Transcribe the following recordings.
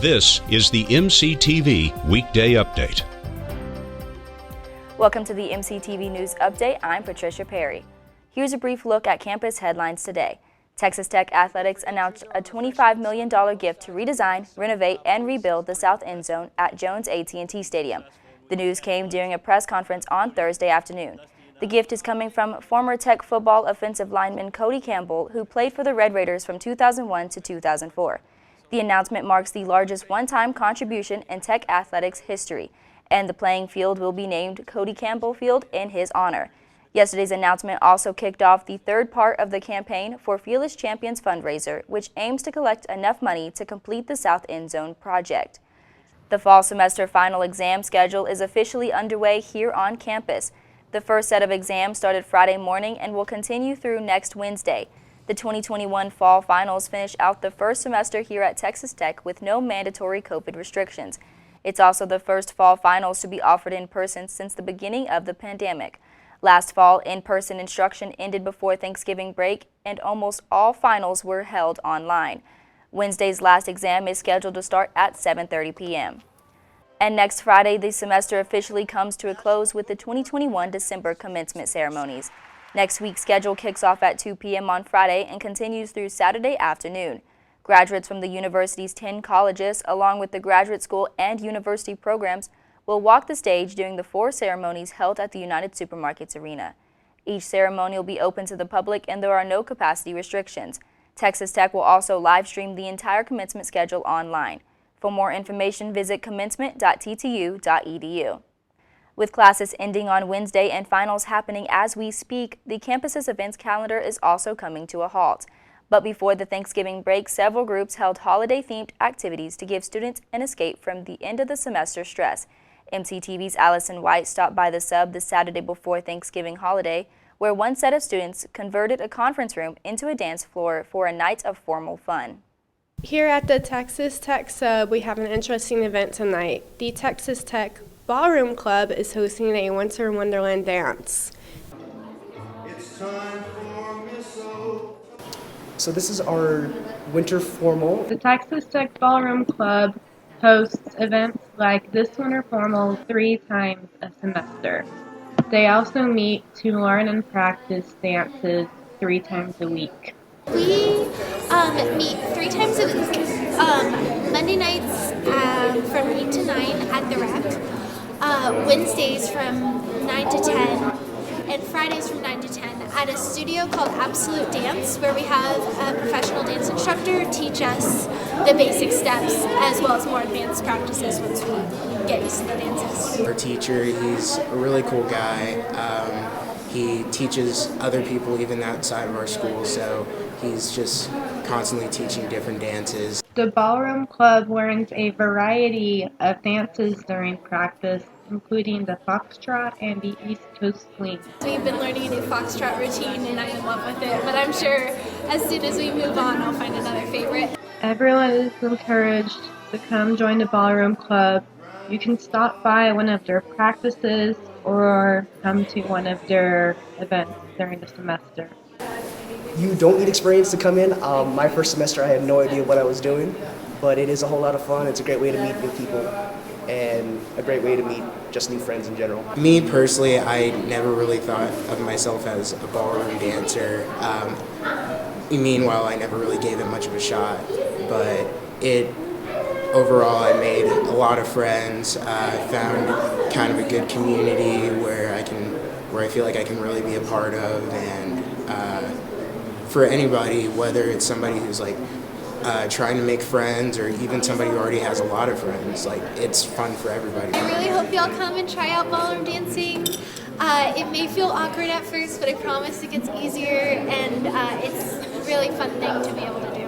This is the MCTV Weekday Update. Welcome to the MCTV News Update. I'm Patricia Perry. Here's a brief look at campus headlines today. Texas Tech Athletics announced a $25 million gift to redesign, renovate, and rebuild the south end zone at Jones AT&T Stadium. The news came during a press conference on Thursday afternoon. The gift is coming from former Tech football offensive lineman Cody Campbell, who played for the Red Raiders from 2001 to 2004. The announcement marks the largest one-time contribution in Tech athletics history, and the playing field will be named Cody Campbell Field in his honor. Yesterday's announcement also kicked off the third part of the campaign for Fearless Champions fundraiser, which aims to collect enough money to complete the South End Zone project. The fall semester final exam schedule is officially underway here on campus. The first set of exams started Friday morning and will continue through next Wednesday. The 2021 fall finals finish out the first semester here at Texas Tech with no mandatory COVID restrictions. It's also the first fall finals to be offered in person since the beginning of the pandemic. Last fall, in-person instruction ended before Thanksgiving break, and almost all finals were held online. Wednesday's last exam is scheduled to start at 7:30 p.m. And next Friday, the semester officially comes to a close with the 2021 December commencement ceremonies. Next week's schedule kicks off at 2 p.m. on Friday and continues through Saturday afternoon. Graduates from the university's 10 colleges, along with the graduate school and university programs, will walk the stage during the 4 ceremonies held at the United Supermarkets Arena. Each ceremony will be open to the public and there are no capacity restrictions. Texas Tech will also live stream the entire commencement schedule online. For more information, visit commencement.ttu.edu. With classes ending on Wednesday and finals happening as we speak, the campus's events calendar is also coming to a halt. But before the Thanksgiving break, several groups held holiday-themed activities to give students an escape from the end of the semester stress. MCTV's Allison White stopped by the Sub the Saturday before Thanksgiving holiday, where one set of students converted a conference room into a dance floor for a night of formal fun. Here at the Texas Tech Sub, we have an interesting event tonight. The Texas Tech Ballroom Club is hosting a Winter Wonderland dance. It's time for Missile. So this is our winter formal. The Texas Tech Ballroom Club hosts events like this winter formal 3 times a semester. They also meet to learn and practice dances 3 times a week. We meet 3 times a week, Monday nights from 8 to 9 at the Rec, Wednesdays from 9 to 10, and Fridays from 9 to 10 at a studio called Absolute Dance, where we have a professional dance instructor teach us the basic steps as well as more advanced practices once we get used to the dances. Our teacher, he's a really cool guy. He teaches other people even outside of our school, so he's just constantly teaching different dances. The Ballroom Club learns a variety of dances during practice, including the foxtrot and the East Coast swing. We've been learning a new foxtrot routine and I'm in love with it, but I'm sure as soon as we move on, I'll find another favorite. Everyone is encouraged to come join the Ballroom Club. You can stop by one of their practices or come to one of their events during the semester. You don't need experience to come in. My first semester I had no idea what I was doing, but it is a whole lot of fun. It's a great way to meet new people and a great way to meet just new friends in general. Me personally, I never really thought of myself as a ballroom dancer. Meanwhile, I never really gave it much of a shot, but overall I made a lot of friends. I found kind of a good community where I feel like I can really be a part of, and for anybody, whether it's somebody who's like trying to make friends or even somebody who already has a lot of friends, like it's fun for everybody. I really hope y'all come and try out ballroom dancing. It may feel awkward at first, but I promise it gets easier, and it's a really fun thing to be able to do.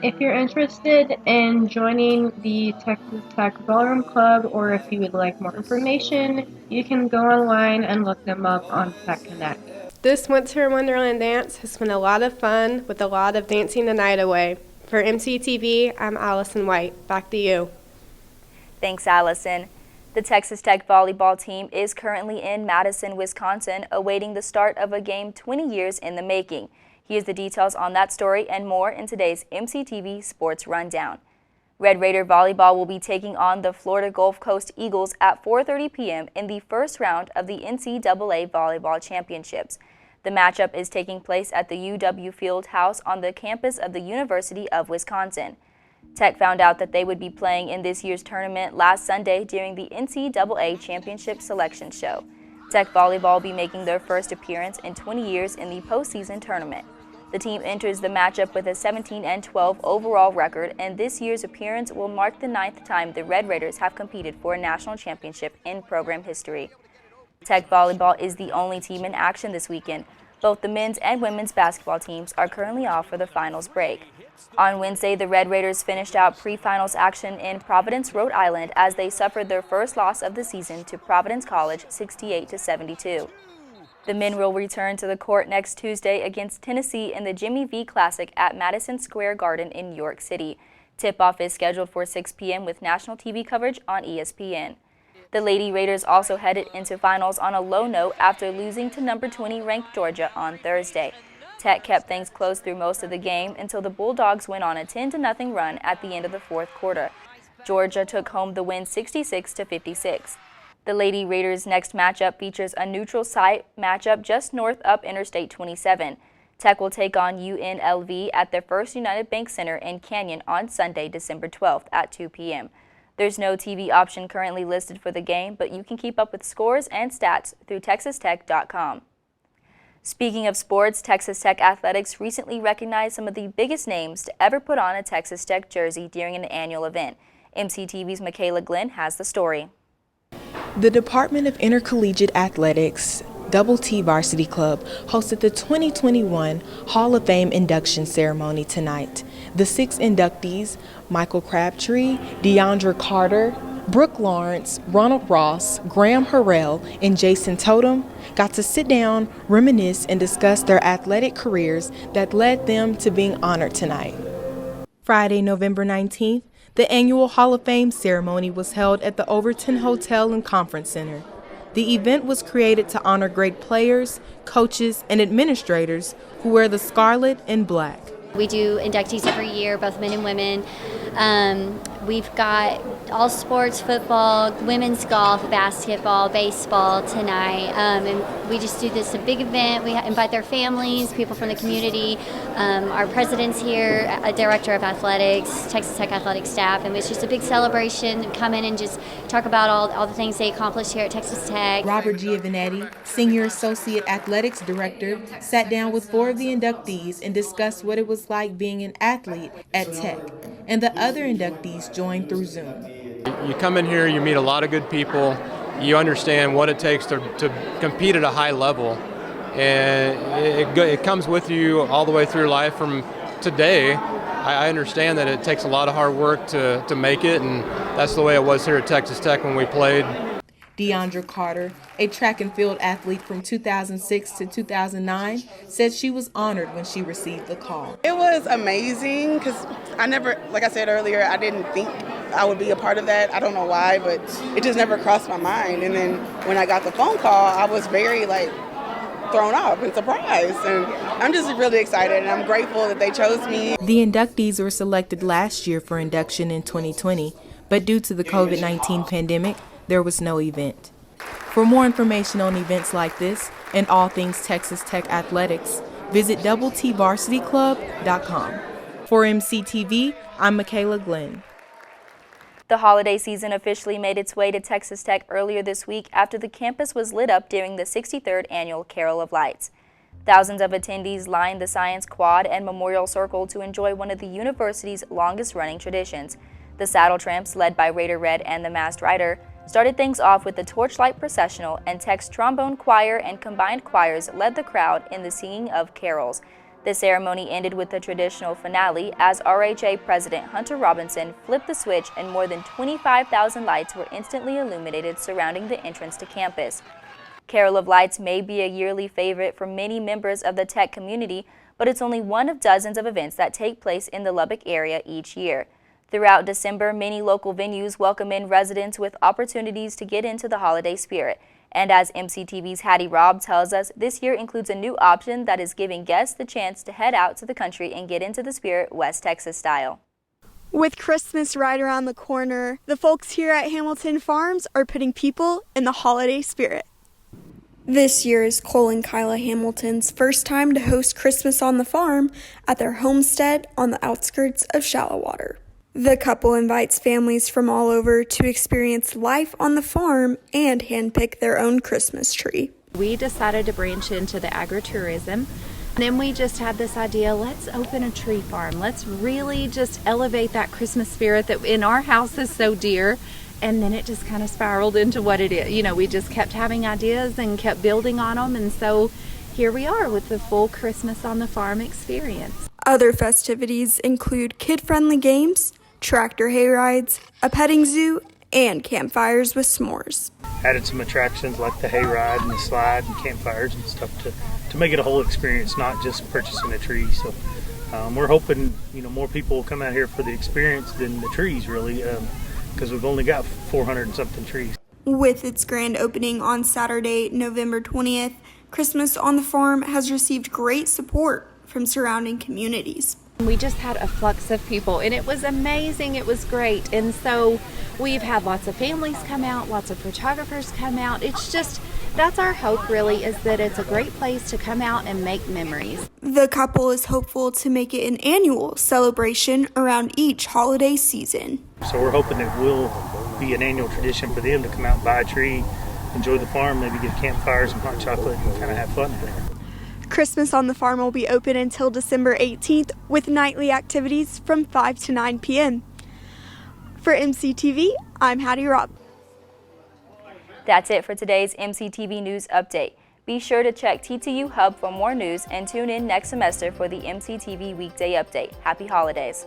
If you're interested in joining the Texas Tech Ballroom Club, or if you would like more information, you can go online and look them up on Tech Connect. This Winter Wonderland dance has been a lot of fun with a lot of dancing the night away. For MCTV, I'm Allison White. Back to you. Thanks, Allison. The Texas Tech volleyball team is currently in Madison, Wisconsin, awaiting the start of a game 20 years in the making. Here's the details on that story and more in today's MCTV Sports Rundown. Red Raider volleyball will be taking on the Florida Gulf Coast Eagles at 4:30 p.m. in the first round of the NCAA Volleyball Championships. The matchup is taking place at the UW Fieldhouse on the campus of the University of Wisconsin. Tech found out that they would be playing in this year's tournament last Sunday during the NCAA Championship Selection Show. Tech volleyball will be making their first appearance in 20 years in the postseason tournament. The team enters the matchup with a 17-12 overall record, and this year's appearance will mark the 9th time the Red Raiders have competed for a national championship in program history. Tech volleyball is the only team in action this weekend. Both the men's and women's basketball teams are currently off for the finals break. On Wednesday, the Red Raiders finished out pre-finals action in Providence, Rhode Island, as they suffered their first loss of the season to Providence College, 68-72. The men will return to the court next Tuesday against Tennessee in the Jimmy V Classic at Madison Square Garden in New York City. Tip-off is scheduled for 6 p.m. with national TV coverage on ESPN. The Lady Raiders also headed into finals on a low note after losing to number 20 ranked Georgia on Thursday. Tech kept things close through most of the game until the Bulldogs went on a 10-0 run at the end of the fourth quarter. Georgia took home the win 66-56. The Lady Raiders' next matchup features a neutral site matchup just north up Interstate 27. Tech will take on UNLV at their First United Bank Center in Canyon on Sunday, December 12th at 2 p.m. There's no TV option currently listed for the game, but you can keep up with scores and stats through texastech.com. Speaking of sports, Texas Tech Athletics recently recognized some of the biggest names to ever put on a Texas Tech jersey during an annual event. MCTV's Michaela Glenn has the story. The Department of Intercollegiate Athletics, Double T Varsity Club, hosted the 2021 Hall of Fame induction ceremony tonight. The 6 inductees, Michael Crabtree, Deandra Carter, Brooke Lawrence, Ronald Ross, Graham Harrell, and Jason Totem, got to sit down, reminisce, and discuss their athletic careers that led them to being honored tonight. Friday, November 19th, the annual Hall of Fame ceremony was held at the Overton Hotel and Conference Center. The event was created to honor great players, coaches, and administrators who wear the scarlet and black. We do inductees every year, both men and women. We've got all sports, football, women's golf, basketball, baseball tonight. And we just do this a big event. We invite their families, people from the community. Our president's here, a director of athletics, Texas Tech athletic staff, and it's just a big celebration. Come in and just talk about all the things they accomplished here at Texas Tech. Robert Giovanetti, Senior Associate Athletics Director, sat down with 4 of the inductees and discussed what it was like being an athlete at Tech, and the other inductees joined through Zoom. You come in here, you meet a lot of good people, you understand what it takes to compete at a high level, and it comes with you all the way through life from today. I understand that it takes a lot of hard work to make it, and that's the way it was here at Texas Tech when we played. Deandra Carter, a track and field athlete from 2006 to 2009, said she was honored when she received the call. It was amazing because I never, like I said earlier, I didn't think I would be a part of that. I don't know why, but it just never crossed my mind. And then when I got the phone call, I was very thrown off and surprised. And I'm just really excited, and I'm grateful that they chose me. The inductees were selected last year for induction in 2020, but due to the COVID-19 pandemic, there was no event. For more information on events like this and all things Texas Tech athletics, visit doubletvarsityclub.com. For MCTV, I'm Michaela Glenn. The holiday season officially made its way to Texas Tech earlier this week after the campus was lit up during the 63rd annual Carol of Lights. Thousands of attendees lined the Science Quad and Memorial Circle to enjoy one of the university's longest-running traditions. The Saddle Tramps, led by Raider Red and the Masked Rider, started things off with the Torchlight Processional, and Tech's trombone choir and combined choirs led the crowd in the singing of carols. The ceremony ended with the traditional finale as RHA President Hunter Robinson flipped the switch and more than 25,000 lights were instantly illuminated surrounding the entrance to campus. Carol of Lights may be a yearly favorite for many members of the Tech community, but it's only one of dozens of events that take place in the Lubbock area each year. Throughout December, many local venues welcome in residents with opportunities to get into the holiday spirit. And as MCTV's Hattie Robb tells us, this year includes a new option that is giving guests the chance to head out to the country and get into the spirit West Texas style. With Christmas right around the corner, the folks here at Hamilton Farms are putting people in the holiday spirit. This year is Cole and Kyla Hamilton's first time to host Christmas on the farm at their homestead on the outskirts of Shallowater. The couple invites families from all over to experience life on the farm and handpick their own Christmas tree. We decided to branch into the agritourism. Then we just had this idea, let's open a tree farm. Let's really just elevate that Christmas spirit that in our house is so dear. And then it just kind of spiraled into what it is. You know, we just kept having ideas and kept building on them. And so here we are with the full Christmas on the farm experience. Other festivities include kid-friendly games, tractor hay rides, a petting zoo, and campfires with s'mores. Added some attractions like the hay ride and the slide and campfires and stuff to make it a whole experience, not just purchasing a tree. So we're hoping, more people will come out here for the experience than the trees, really, because we've only got 400 and something trees. With its grand opening on Saturday, November 20th, Christmas on the Farm has received great support from surrounding communities. We just had a flux of people, and it was amazing. It was great. And so we've had lots of families come out, lots of photographers come out. It's just, that's our hope really, is that it's a great place to come out and make memories. The couple is hopeful to make it an annual celebration around each holiday season. So we're hoping it will be an annual tradition for them to come out and buy a tree, enjoy the farm, maybe get campfires and hot chocolate and kind of have fun there. Christmas on the Farm will be open until December 18th with nightly activities from 5 to 9 p.m. For MCTV, I'm Hattie Robb. That's it for today's MCTV News Update. Be sure to check TTU Hub for more news and tune in next semester for the MCTV Weekday Update. Happy holidays.